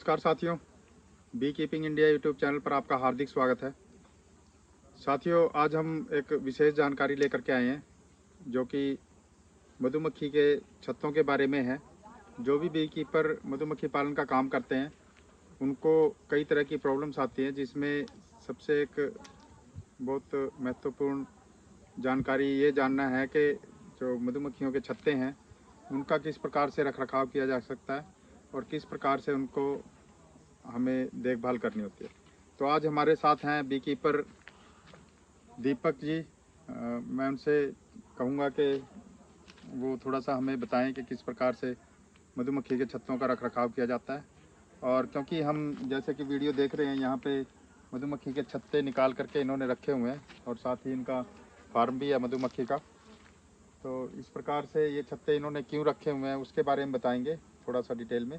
नमस्कार साथियों, be keeping India YouTube channel पर आपका हार्दिक स्वागत है। साथियों, आज हम एक विशेष जानकारी लेकर के आए हैं जो कि मधुमक्खी के छत्तों के बारे में है। जो भी बी कीपर मधुमक्खी पालन का काम करते हैं उनको कई तरह की प्रॉब्लम्स आती हैं, जिसमें सबसे एक बहुत महत्वपूर्ण जानकारी ये जानना है कि जो मधुमक्खियों के छत्ते हैं उनका किस प्रकार से रख रखाव किया जा सकता है और किस प्रकार से उनको हमें देखभाल करनी होती है। तो आज हमारे साथ हैं बी कीपर दीपक जी। मैं उनसे कहूँगा कि वो थोड़ा सा हमें बताएं कि किस प्रकार से मधुमक्खी के छत्तों का रख रखाव किया जाता है। और क्योंकि हम जैसे कि वीडियो देख रहे हैं, यहाँ पे मधुमक्खी के छत्ते निकाल करके इन्होंने रखे हुए हैं और साथ ही इनका फार्म भी है मधुमक्खी का। तो इस प्रकार से ये छत्ते इन्होंने क्यों रखे हुए हैं उसके बारे में बताएंगे थोड़ा सा डिटेल में।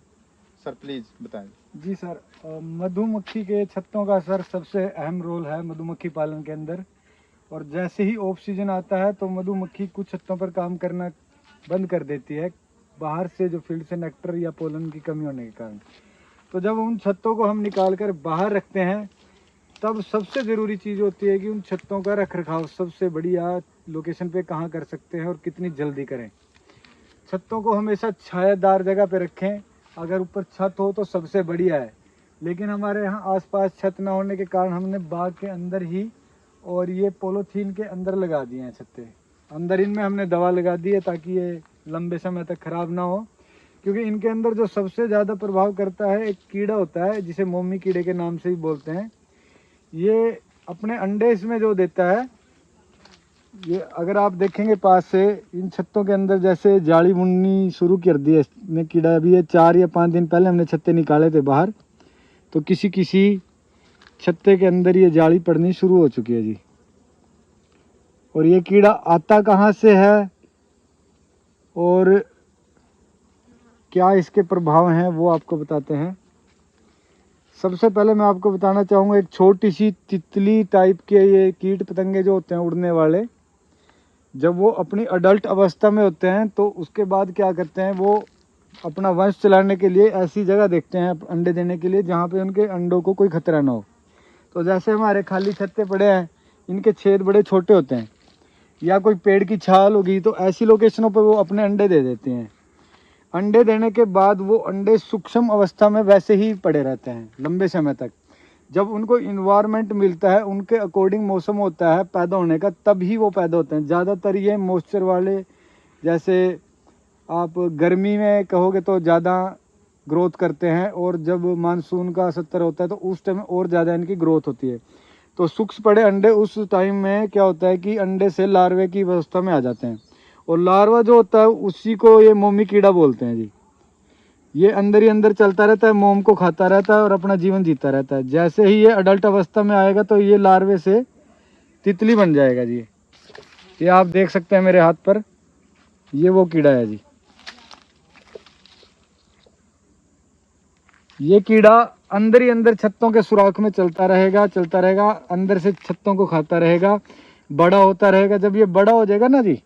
सर प्लीज़ बताएं। जी सर, मधुमक्खी के छत्तों का सर सबसे अहम रोल है मधुमक्खी पालन के अंदर। और जैसे ही ऑफ सीजन आता है तो मधुमक्खी कुछ छत्तों पर काम करना बंद कर देती है, बाहर से जो फील्ड से नेक्टर या पोलन की कमी होने के कारण। तो जब उन छत्तों को हम निकाल कर बाहर रखते हैं तब सबसे ज़रूरी चीज़ होती है कि उन छत्तों का रख रखाव सबसे बढ़िया लोकेशन पे कहाँ कर सकते हैं और कितनी जल्दी करें। छत्तों को हमेशा छायादार जगह पे रखें। अगर ऊपर छत हो तो सबसे बढ़िया है, लेकिन हमारे यहाँ आसपास छत ना होने के कारण हमने बाग के अंदर ही और ये पॉलीथीन के अंदर लगा दिए हैं छत्ते। अंदर इनमें हमने दवा लगा दी है ताकि ये लंबे समय तक खराब ना हो, क्योंकि इनके अंदर जो सबसे ज़्यादा प्रभाव करता है एक कीड़ा होता है जिसे मोमी कीड़े के नाम से भी बोलते हैं। ये अपने अंडे इसमें जो देता है, ये अगर आप देखेंगे पास से इन छत्तों के अंदर जैसे जाली बुननी शुरू कर दी है इसने कीड़ा। अभी ये 4 या 5 दिन पहले हमने छत्ते निकाले थे बाहर, तो किसी किसी छत्ते के अंदर ये जाली पड़नी शुरू हो चुकी है जी। और ये कीड़ा आता कहाँ से है और क्या इसके प्रभाव हैं वो आपको बताते हैं। सबसे पहले मैं आपको बताना चाहूँगा, एक छोटी सी तितली टाइप के ये कीट पतंगे जो होते हैं उड़ने वाले, जब वो अपनी अडल्ट अवस्था में होते हैं तो उसके बाद क्या करते हैं, वो अपना वंश चलाने के लिए ऐसी जगह देखते हैं अंडे देने के लिए जहाँ पे उनके अंडों को कोई खतरा ना हो। तो जैसे हमारे खाली छत्ते पड़े हैं, इनके छेद बड़े छोटे होते हैं या कोई पेड़ की छाल होगी, तो ऐसी लोकेशनों पर वो अपने अंडे दे देते हैं। अंडे देने के बाद वो अंडे सूक्ष्म अवस्था में वैसे ही पड़े रहते हैं लंबे समय तक। जब उनको इन्वायरमेंट मिलता है, उनके अकॉर्डिंग मौसम होता है पैदा होने का, तब ही वो पैदा होते हैं। ज़्यादातर ये मॉइस्चर वाले, जैसे आप गर्मी में कहोगे तो ज़्यादा ग्रोथ करते हैं, और जब मानसून का 70 होता है तो उस टाइम और ज़्यादा इनकी ग्रोथ होती है। तो सूक्ष्म पड़े अंडे उस टाइम में क्या होता है कि अंडे से लार्वे की अवस्था में आ जाते हैं, और लार्वा जो होता है उसी को ये मोमी कीड़ा बोलते हैं जी। ये अंदर ही अंदर चलता रहता है, मोम को खाता रहता है और अपना जीवन जीता रहता है। जैसे ही ये अडल्ट अवस्था में आएगा तो ये लार्वे से तितली बन जाएगा जी। ये आप देख सकते हैं मेरे हाथ पर, ये वो कीड़ा है जी। ये कीड़ा अंदर ही अंदर छत्तों के सुराख में चलता रहेगा, अंदर से छत्तों को खाता रहेगा, बड़ा होता रहेगा। जब ये बड़ा हो जाएगा ना जी,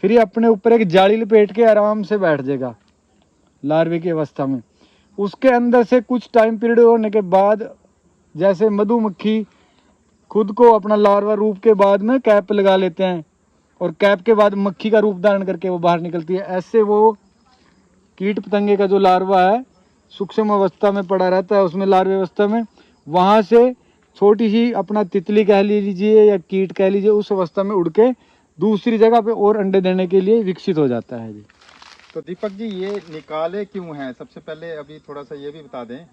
फिर ये अपने ऊपर एक जाली लपेट के आराम से बैठ जाएगा लार्वे की अवस्था में। उसके अंदर से कुछ टाइम पीरियड होने के बाद, जैसे मधुमक्खी खुद को अपना लार्वा रूप के बाद में कैप लगा लेते हैं और कैप के बाद मक्खी का रूप धारण करके वो बाहर निकलती है, ऐसे वो कीट पतंगे का जो लार्वा है सूक्ष्म अवस्था में पड़ा रहता है, उसमें लार्वे अवस्था में, वहाँ से छोटी सी अपना तितली कह लीजिए या कीट कह लीजिए, उस अवस्था में उड़ के दूसरी जगह पे और अंडे देने के लिए विकसित हो जाता है जी। तो दीपक जी, ये निकाले क्यों हैं? सबसे पहले अभी थोड़ा सा ये भी बता दें,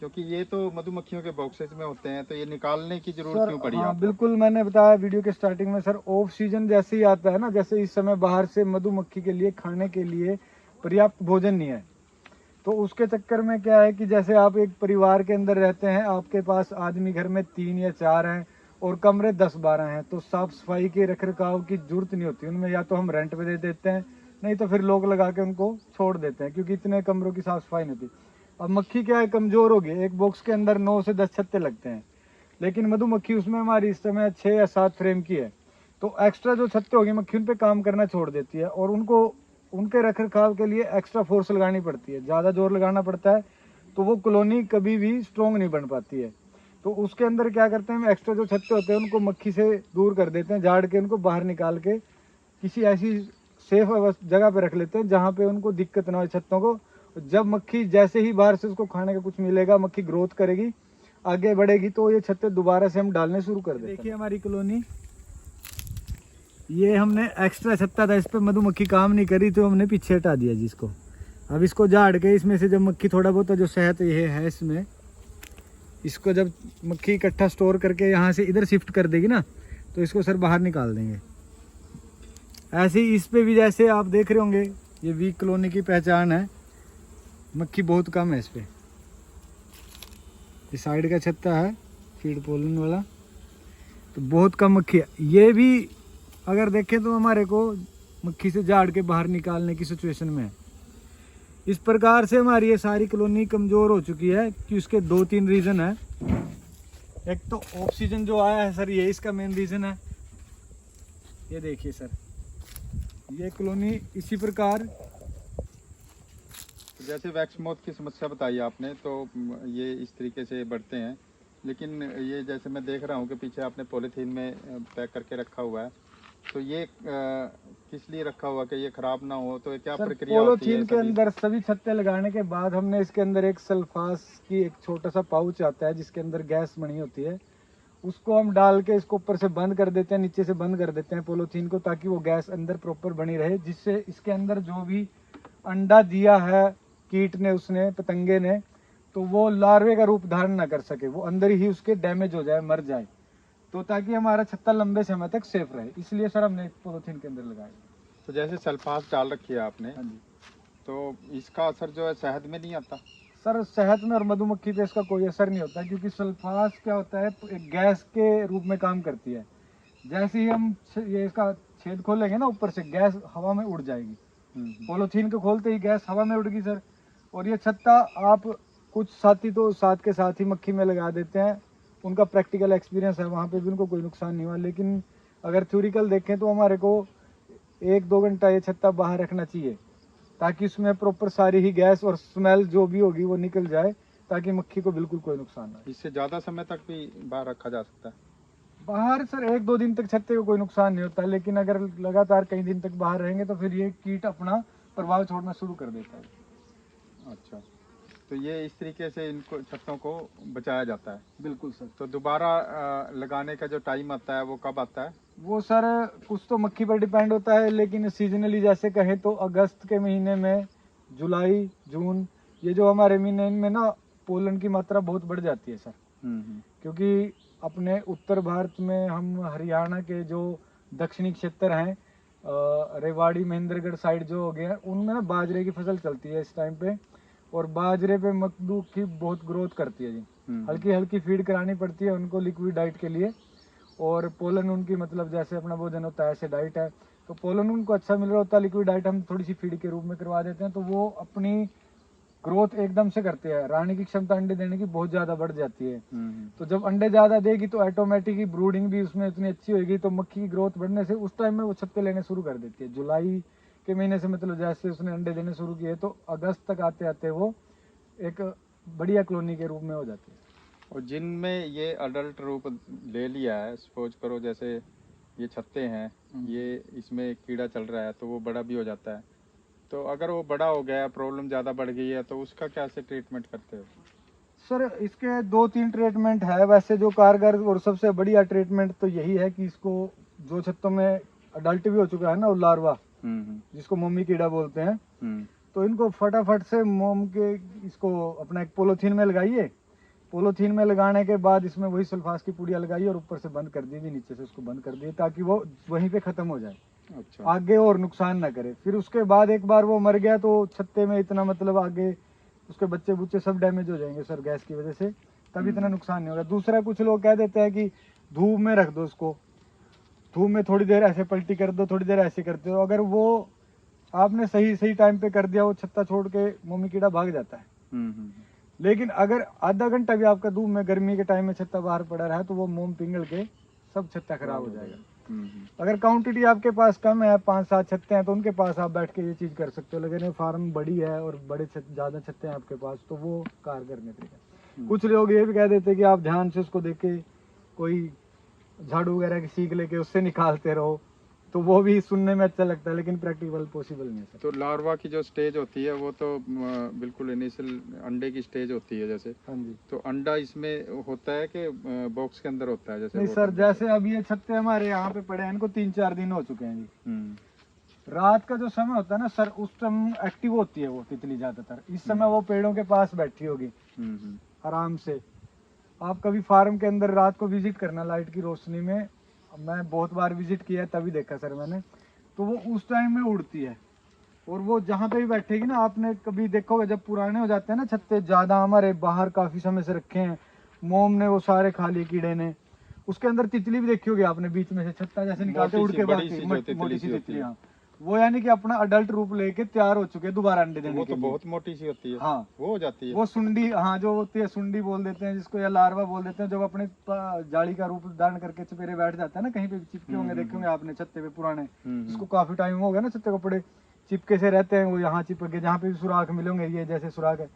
क्योंकि ये तो मधुमक्खियों के बॉक्सेस में होते हैं, तो ये निकालने की जरूरत क्यों पड़ी हाँ आपको? बिल्कुल, मैंने बताया वीडियो के स्टार्टिंग में सर, ऑफ सीजन जैसे ही आता है ना, जैसे इस समय बाहर से मधुमक्खी के लिए खाने के लिए पर्याप्त भोजन नहीं है, तो उसके चक्कर में क्या है कि जैसे आप एक परिवार के अंदर रहते हैं, आपके पास आदमी घर में 3 या 4 हैं और कमरे 10-12 हैं, तो साफ सफाई के रख रखाव की जरूरत नहीं होती उनमें। या तो हम रेंट पे दे देते हैं, नहीं तो फिर लोग लगा के उनको छोड़ देते हैं, क्योंकि इतने कमरों की साफ सफाई नहीं होती। अब मक्खी क्या है, कमजोर होगी, एक बॉक्स के अंदर 9 से 10 छत्ते लगते हैं, लेकिन मधुमक्खी उसमें हमारी इस समय 6 या 7 फ्रेम की है। तो एक्स्ट्रा जो छत्ते होगी, मक्खी उन पे काम करना छोड़ देती है और उनको उनके रख रखाव के लिए एक्स्ट्रा फोर्स लगानी पड़ती है, ज़्यादा जोर लगाना पड़ता है। तो वो कॉलोनी कभी भी स्ट्रॉन्ग नहीं बन पाती है। तो उसके अंदर क्या करते हैं, हम एक्स्ट्रा जो छत्ते होते हैं उनको मक्खी से दूर कर देते हैं, झाड़ के उनको बाहर निकाल के किसी ऐसी सेफ जगह पे रख लेते हैं जहाँ पे उनको दिक्कत ना हो छत्तों को। जब मक्खी जैसे ही बाहर से उसको खाने का कुछ मिलेगा, मक्खी ग्रोथ करेगी, आगे बढ़ेगी, तो ये छत्ते दोबारा से हम डालने शुरू कर देते हैं। देखिए हमारी कॉलोनी, ये हमने एक्स्ट्रा छत्ता था, इस पे मधुमक्खी काम नहीं करी तो हमने पीछे हटा दिया जिसको। अब इसको झाड़ के इसमें से जब मक्खी थोड़ा बहुत जो शहद ये है इसमें, इसको जब मक्खी इकट्ठा स्टोर करके यहाँ से इधर शिफ्ट कर देगी ना, तो इसको सर बाहर निकाल देंगे। ऐसे ही इस पे भी जैसे आप देख रहे होंगे, ये वीक कॉलोनी की पहचान है, मक्खी बहुत कम है इस पे। ये साइड का छत्ता है फीड पोलन वाला, तो बहुत कम मक्खी है। ये भी अगर देखें तो हमारे को मक्खी से झाड़ के बाहर निकालने की सिचुएशन में है। इस प्रकार से हमारी ये सारी कॉलोनी कमज़ोर हो चुकी है कि उसके 2-3 रीज़न है। एक तो ऑक्सीजन जो आया है सर, ये इसका मेन रीज़न है। ये देखिए सर, ये कॉलोनी इसी प्रकार, जैसे वैक्स मौत की समस्या बताई आपने, तो ये इस तरीके से बढ़ते हैं। लेकिन ये जैसे मैं देख रहा हूँ कि पीछे आपने पॉलीथीन में पैक करके रखा हुआ है, तो ये किस लिए रखा हुआ कि ये खराब ना हो? तो क्या प्रक्रिया होती है? पॉलीथीन के अंदर सभी छत्ते लगाने के बाद हमने इसके अंदर एक सल्फास की एक छोटा सा पाउच आता है जिसके अंदर गैस बनी होती है, उसको हम डाल के इसको ऊपर से बंद कर देते हैं, नीचे से बंद कर देते हैं पॉलीथीन को, ताकि वो गैस अंदर प्रॉपर बनी रहे, जिससे इसके अंदर जो भी अंडा दिया है कीट ने, उसने, पतंगे ने, तो वो लार्वे का रूप धारण ना कर सके, वो अंदर ही उसके डैमेज हो जाए, मर जाए, तो ताकि हमारा छत्ता लंबे समय तक सेफ रहे। इसलिए सर हमने पॉलीथीन के अंदर लगाया। तो जैसे सल्फास डाल रखी है आपने, हाँ जी। तो इसका असर जो है शहद में नहीं आता? सर शहद में और मधुमक्खी पे इसका कोई असर नहीं होता, क्योंकि सल्फास क्या होता है, एक गैस के रूप में काम करती है। जैसे ही हम ये इसका छेद खोलेंगे ना, ऊपर से गैस हवा में उड़ जाएगी। पॉलीथीन को खोलते ही गैस हवा में उड़ गई सर। और ये छत्ता आप कुछ साथी तो साथ के साथ ही मक्खी में लगा देते हैं, उनका प्रैक्टिकल एक्सपीरियंस है, वहाँ पे भी उनको कोई नुकसान नहीं हुआ। लेकिन अगर थ्योरिकल देखें तो हमारे को 1-2 घंटा ये छत्ता बाहर रखना चाहिए, ताकि उसमें प्रॉपर सारी ही गैस और स्मेल जो भी होगी वो निकल जाए, ताकि मक्खी को बिल्कुल कोई नुकसान ना हो। इससे ज़्यादा समय तक भी बाहर रखा जा सकता है? बाहर सर 1-2 दिन तक छत्ते को कोई नुकसान नहीं होता, लेकिन अगर लगातार कई दिन तक बाहर रहेंगे तो फिर ये कीट अपना प्रभाव छोड़ना शुरू कर देता है। अच्छा, तो ये इस तरीके से इनको छत्तों को बचाया जाता है? बिल्कुल सर। तो दोबारा लगाने का जो टाइम आता है वो कब आता है? वो सर कुछ तो मक्खी पर डिपेंड होता है, लेकिन सीजनली जैसे कहें तो अगस्त के महीने में, जुलाई, जून, ये जो हमारे महीने, इनमें ना पोलन की मात्रा बहुत बढ़ जाती है सर। क्योंकि अपने उत्तर भारत में, हम हरियाणा के जो दक्षिणी क्षेत्र हैं, रेवाड़ी, महेंद्रगढ़ साइड जो हो गया, उनमें ना बाजरे की फसल चलती है इस टाइम पे, और बाजरे पे मधुमक्खी बहुत ग्रोथ करती है जी। हल्की हल्की फीड करानी पड़ती है उनको लिक्विड डाइट के लिए, और पोलन उनकी मतलब जैसे अपना भोजन होता है ऐसे डाइट है, तो पोलन उनको अच्छा मिल रहा होता है, लिक्विड डाइट हम थोड़ी सी फीड के रूप में करवा देते हैं, तो वो अपनी ग्रोथ एकदम से करते हैं। रानी की क्षमता अंडे देने की बहुत ज़्यादा बढ़ जाती है। तो जब अंडे ज़्यादा देगी तो ऑटोमेटिकली ब्रूडिंग भी उसमें इतनी अच्छी होगी, तो मक्खी की ग्रोथ बढ़ने से उस टाइम में वो छत्ते लेने शुरू कर देती है। जुलाई के महीने से मतलब जैसे उसने अंडे देने शुरू किए, तो अगस्त तक आते आते वो एक बढ़िया कॉलोनी के रूप में हो जाती है। और जिनमें ये अडल्ट रूप ले लिया है, सपोज करो जैसे ये छत्ते हैं, ये इसमें कीड़ा चल रहा है, तो वो बड़ा भी हो जाता है, तो अगर वो बड़ा हो गया, प्रॉब्लम ज़्यादा बढ़ गई है, तो उसका क्या से ट्रीटमेंट करते हो? सर इसके 2-3 ट्रीटमेंट है वैसे जो कारगर, और सबसे बढ़िया ट्रीटमेंट तो यही है कि इसको, जो छत्तों में अडल्ट भी हो चुका है ना, वो लार्वा जिसको मोमी कीड़ा बोलते हैं, तो इनको फटाफट से मोम के इसको अपना एक पॉलीथीन में लगाइए। पॉलीथीन में लगाने के बाद इसमें वही सल्फास की पुड़िया लगाइए और ऊपर से बंद कर दीजिए, नीचे से उसको बंद कर दिए, ताकि वो वहीं पे खत्म हो जाए। अच्छा। आगे और नुकसान ना करे। फिर उसके बाद एक बार वो मर गया तो छत्ते में इतना मतलब आगे उसके बच्चे बुच्चे सब डैमेज हो जाएंगे सर गैस की वजह से, तब इतना नुकसान नहीं होगा। दूसरा, कुछ लोग कह देते हैं कि धूप में रख दो उसको, धूप में थोड़ी देर ऐसे पलटी कर दो, थोड़ी देर ऐसे करते हो, अगर वो आपने सही सही टाइम पे कर दिया, वो छत्ता छोड़ के मोमी कीड़ा भाग जाता है। लेकिन अगर आधा घंटा भी आपका धूप में गर्मी के टाइम में छत्ता बाहर पड़ा रहा तो वो मोम पिघल के सब छत्ता खराब हो जाएगा। अगर क्वांटिटी आपके पास कम है, 5-7 छत्ते हैं, तो उनके पास आप बैठ के ये चीज़ कर सकते हो। लेकिन फार्म बड़ी है और बड़े ज़्यादा छत्ते हैं आपके पास, तो वो कारगर नहीं तरीका। कुछ लोग ये भी कह देते हैं कि आप ध्यान से उसको देख के कोई झाड़ू वगैरह की सीख लेके उससे निकालते रहो, तो वो भी सुनने में अच्छा लगता है, लेकिन प्रैक्टिकल पॉसिबल नहीं है सर। तो लार्वा की जो स्टेज होती है वो तो बिल्कुल इनिशियल अंडे की स्टेज होती है जैसे। हाँ जी। तो अंडा इसमें होता है कि बॉक्स के अंदर होता है जैसे? नहीं सर, जैसे अब ये छत्ते हमारे यहाँ पे पड़े हैं, इनको 3-4 दिन हो चुके हैं जी। रात का जो समय होता है ना सर, उस समय एक्टिव होती है वो तितली ज्यादातर। इस समय वो पेड़ों के पास बैठी होगी आराम से। आप कभी फार्म के अंदर रात को विजिट करना लाइट की रोशनी में, मैं बहुत बार विजिट किया है, तभी देखा सर मैंने। तो वो उस टाइम में उड़ती है, और वो जहाँ पे भी बैठेगी ना, आपने कभी देखोगे जब पुराने हो जाते हैं ना छत्ते, ज्यादा हमारे बाहर काफी समय से रखे हैं, मोम ने वो सारे खा लिए, कीड़े ने, उसके अंदर तितली भी देखी होगी आपने, बीच में से छत्ता जैसे निकालते उड़ के भागती, मोटी सी तितली। हाँ, वो यानी कि अपना अडल्ट रूप लेके तैयार हो चुके हैं दोबारा अंडे देने के लिए। बहुत मोटी सी होती है। हाँ, वो हो जाती है वो सुंडी। हाँ, जो होती है सुंडी बोल देते हैं जिसको, या लार्वा बोल देते हैं, जब अपने जाली का रूप धारण करके चपेरे बैठ जाता है ना, कहीं पे भी चिपके होंगे, देखे होंगे आपने छत्ते पे पुराने, जिसको काफी टाइम हो गया ना छत्ते कपड़े चिपके से रहते हैं, वो यहाँ चिपक के, जहाँ पे भी सुराख मिलेंगे, ये जैसे सुराख है,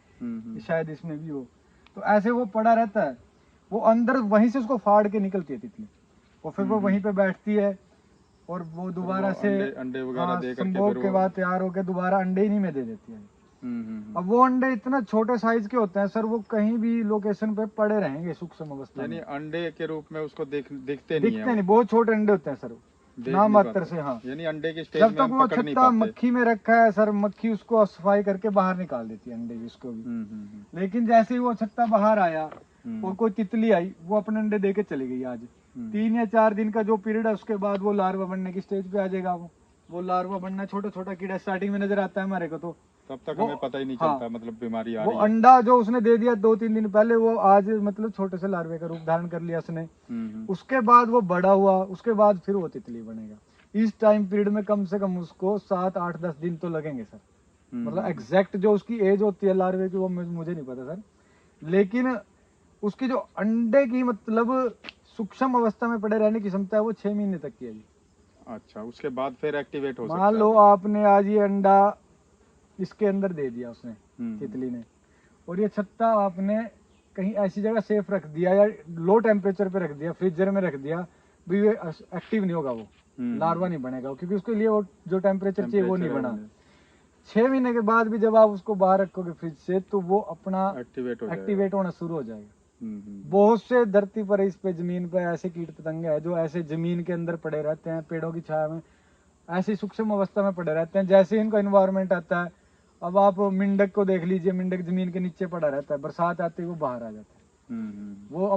शायद इसमें भी हो, तो ऐसे वो पड़ा रहता है। वो अंदर वहीं से उसको फाड़ के निकलती है तितली, और फिर वो वहीं पे बैठती है, और वो दोबारा से अंडे वगैरह दे करके संभोग के बाद तैयार होकर दोबारा अंडे ही नहीं में दे देती है। अब वो अंडे इतना छोटे साइज के होते हैं सर, वो कहीं भी लोकेशन पे पड़े रहेंगे सूक्ष्म अवस्था में, यानी अंडे के रूप में उसको दिखते नहीं, बहुत छोटे अंडे होते हैं सर, ना मात्र से। हाँ, यानी अंडे की स्टेज जब में तक वो छत्ता मक्खी में रखा है सर, मक्खी उसको सफाई करके बाहर निकाल देती है अंडे की, उसको भी। लेकिन जैसे ही वो छत्ता बाहर आया और कोई तितली आई, वो अपने अंडे दे के चली गई। आज 3 या 4 दिन का जो पीरियड है, उसके बाद वो लार्वा बनने की स्टेज पे आ जाएगा। वो लार्वा बनना, छोटा छोटा कीड़ा स्टार्टिंग में नजर आता है हमारे को, तो तब तक हमें पता ही नहीं चलता। मतलब बीमारी आ रही है। वो अंडा जो उसने दे दिया 2-3 दिन पहले, वो आज मतलब छोटे से लार्वे का रूप धारण कर लिया उसने। उसके बाद वो बड़ा हुआ, उसके बाद फिर वो तितली बनेगा। इस टाइम पीरियड में कम से कम उसको 7-8-10 दिन तो लगेंगे सर। मतलब एग्जैक्ट जो उसकी एज होती है लार्वे की, वो मुझे नहीं पता सर, लेकिन उसकी जो अंडे की मतलब सूक्ष्म अवस्था में पड़े रहने की क्षमता है, वो 6 महीने तक की है जी। अच्छा, उसके बाद फिर एक्टिवेट हो सकता है। मान लो आपने आज ये अंडा इसके अंदर दे दिया उसने, तितली ने, और ये छत्ता आपने कहीं ऐसी जगह सेफ रख दिया, या लो टेम्परेचर पे रख दिया, फ्रीजर में रख दिया, भी ये एक्टिव नहीं होगा, वो लार्वा नहीं बनेगा, क्योंकि उसके लिए वो जो टेम्परेचर चाहिए वो नहीं बना। 6 महीने के बाद भी जब आप उसको बाहर रखोगे फ्रिज से, तो वो अपना एक्टिवेट होना शुरू हो जाएगा। बहुत से धरती पर, इस पे जमीन पे ऐसे कीट पतंगे हैं जो ऐसे जमीन के अंदर पड़े रहते हैं, पेड़ों की छाया में ऐसी सूक्ष्म अवस्था में पड़े रहते हैं। जैसे इनका इन्वायरमेंट आता है, अब आप मेंढक को देख लीजिए, मेंढक जमीन के नीचे पड़ा रहता है, बरसात आती है वो बाहर आ जाता है। वो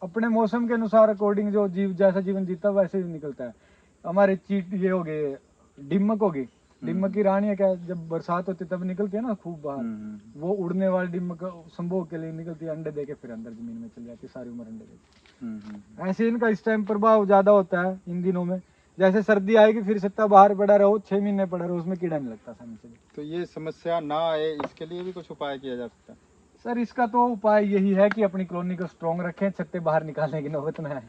अपने मौसम के अनुसार अकॉर्डिंग जो जैसा जीवन जीता वैसे ही निकलता है। हमारे चीट ये हो गए, डिम्मक होगी, डिम्मक की रानी है क्या, जब बरसात होती है तब निकलती है ना खूब बाहर, वो उड़ने वाली डिम्मक संभोग के लिए निकलती है, अंडे देके फिर अंदर जमीन में चल जाती है, सारी उम्र अंडे देके। ऐसे इनका इस टाइम प्रभाव ज्यादा होता है इन दिनों में। जैसे सर्दी आएगी फिर छत्ता बाहर पड़ा रहो, 6 महीने पड़ा रहो, उसमें कीड़ा नहीं लगता समय से। तो ये समस्या ना आए, इसके लिए भी कुछ उपाय किया जा सकता है? सर इसका तो उपाय यही है कि अपनी कॉलोनी को स्ट्रॉन्ग रखें, छत्ते बाहर निकालने की नौबत ना आए।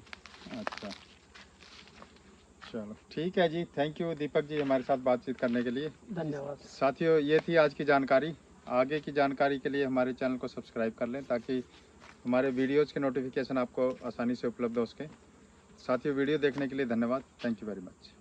अच्छा, चलो ठीक है जी, थैंक यू दीपक जी हमारे साथ बातचीत करने के लिए। धन्यवाद साथियों, ये थी आज की जानकारी। आगे की जानकारी के लिए हमारे चैनल को सब्सक्राइब कर लें, ताकि हमारे वीडियोज़ के नोटिफिकेशन आपको आसानी से उपलब्ध हो सके। साथियों, वीडियो देखने के लिए धन्यवाद। Thank you very much.